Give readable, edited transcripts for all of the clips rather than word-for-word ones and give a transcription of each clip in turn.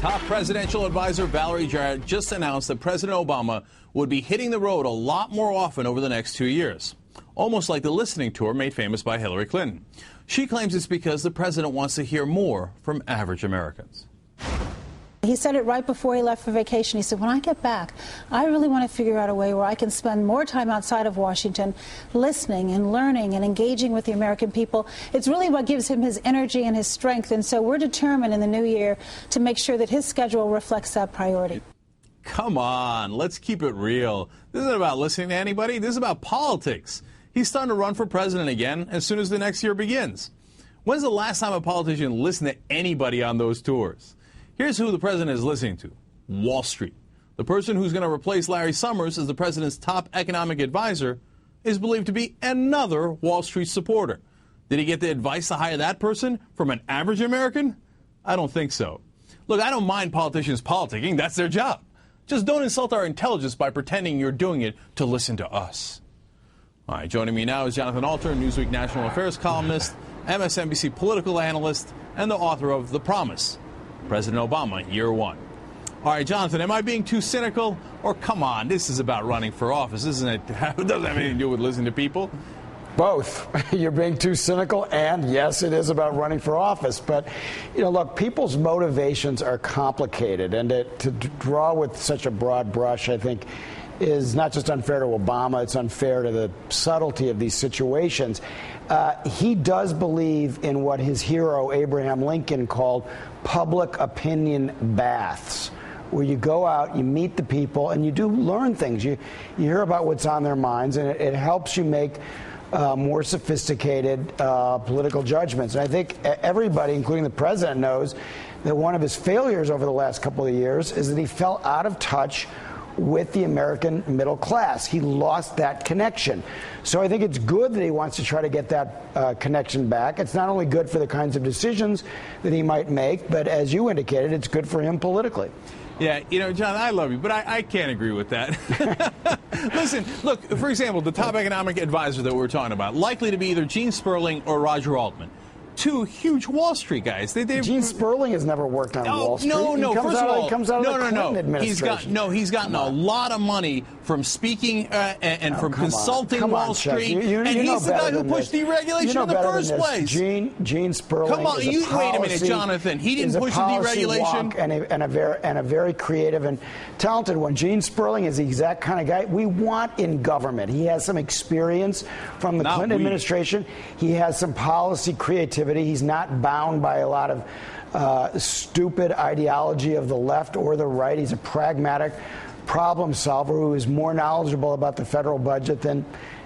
Top presidential advisor Valerie Jarrett just announced that President Obama would be hitting the road a lot more often over the next 2 years, almost like the listening tour made famous by Hillary Clinton. She claims it's because the president wants to hear more from average Americans. He said it right before he left for vacation. He said, when I get back, I really want to figure out a way where I can spend more time outside of Washington listening and learning and engaging with the American people. It's really what gives him his energy and his strength. And so we're determined in the new year to make sure that his schedule reflects that priority. Come on, let's keep it real. This isn't about listening to anybody. This is about politics. He's starting to run for president again as soon as the next year begins. When's the last time a politician listened to anybody on those tours? Here's who the president is listening to: Wall Street. The person who's going to replace Larry Summers as the president's top economic advisor is believed to be another Wall Street supporter. Did he get the advice to hire that person from an average American? I don't think so. Look, I don't mind politicians politicking. That's their job. Just don't insult our intelligence by pretending you're doing it to listen to us. All right, joining me now is Jonathan Alter, Newsweek national affairs columnist, MSNBC political analyst, and the author of The Promise: President Obama, Year One. All right, Jonathan, am I being too cynical? Or come on, this is about running for office, isn't it? It doesn't have anything to do with listening to people. Both. You're being too cynical, and yes, it is about running for office. But, you know, look, people's motivations are complicated, and to draw with such a broad brush, I think, is not just unfair to Obama, it's unfair to the subtlety of these situations. He does believe in what his hero Abraham Lincoln called public opinion baths, where you go out, you meet the people, and you do learn things. You hear about what's on their minds, and it helps you make more sophisticated political judgments. And I think everybody, including the president, knows that one of his failures over the last couple of years is that he fell out of touch with the American middle class. He lost that connection. So I think it's good that he wants to try to get that connection back. It's not only good for the kinds of decisions that he might make, but as you indicated, it's good for him politically. Yeah, you know, John, I love you, but I can't agree with that. Listen, look, for example, the top economic advisor that we're talking about, likely to be either Gene Sperling or Roger Altman. Two huge Wall Street guys. Gene Sperling has never worked on Wall Street. No. First of all, he comes out of the Clinton administration. He's gotten a lot of money from speaking and from consulting Wall Street. And he's the guy who pushed deregulation in the first place. Gene Sperling. Come on, wait a minute, Jonathan. He didn't push the deregulation. And a very creative and talented one. Gene Sperling is the exact kind of guy we want in government. He has some experience from the Clinton administration. He has some policy creativity. He's not bound by a lot of stupid ideology of the left or the right. He's a pragmatic problem solver who is more knowledgeable about the federal budget than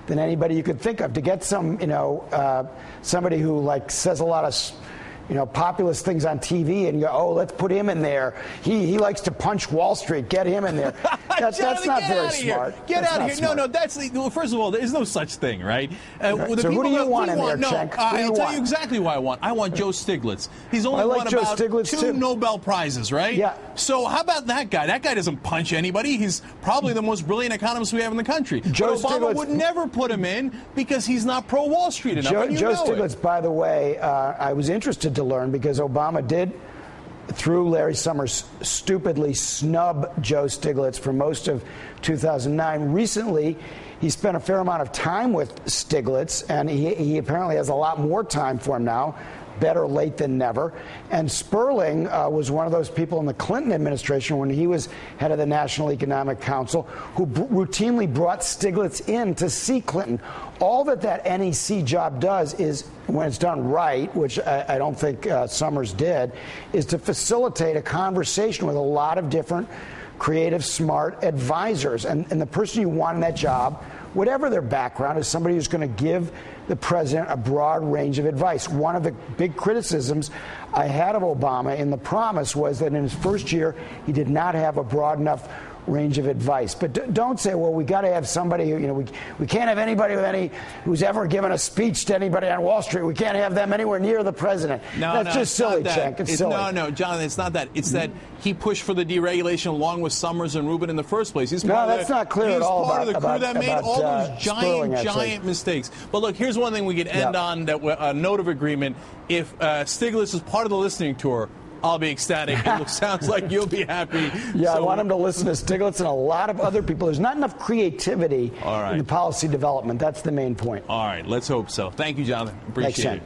anybody you could think of. To get somebody who says a lot of populist things on TV and you go, oh, let's put him in there. He likes to punch Wall Street. Get him in there. That's not very smart. Get out of here. No, that's first of all, there's no such thing, right? So who do you want in there, Cenk? I'll tell you exactly who I want. I want Joe Stiglitz. He's only won about two Nobel Prizes, right? Yeah. So how about that guy? That guy doesn't punch anybody. He's probably the most brilliant economist we have in the country. Joe Obama would never put him in because he's not pro-Wall Street enough. Joe Stiglitz, by the way, I was interested to learn because Obama did, through Larry Summers, stupidly snub Joe Stiglitz for most of 2009. Recently, he spent a fair amount of time with Stiglitz, and he apparently has a lot more time for him now. Better late than never. And Sperling was one of those people in the Clinton administration when he was head of the National Economic Council who routinely brought Stiglitz in to see Clinton. All that NEC job does is, when it's done right, which I don't think Summers did, is to facilitate a conversation with a lot of different creative, smart advisors. And the person you want in that job, whatever their background, is somebody who's going to give the president a broad range of advice. One of the big criticisms I had of Obama in The Promise was that in his first year, he did not have a broad enough range of advice. But don't say, well, we got to have somebody who, we can't have anybody who's ever given a speech to anybody on Wall Street. We can't have them anywhere near the president. That's just silly, Cenk. It's silly. No, Jonathan, it's not that. It's that he pushed for the deregulation along with Summers and Rubin in the first place. That's not clear at all. He's part of the crew that made all those Sperling, giant mistakes. But look, here's one thing we could end on, that a note of agreement. If Stiglitz is part of the listening tour, I'll be ecstatic. It sounds like you'll be happy. Yeah, So, I want him to listen to Stiglitz and a lot of other people. There's not enough creativity in the policy development. That's the main point. All right, let's hope so. Thank you, Jonathan. Appreciate it.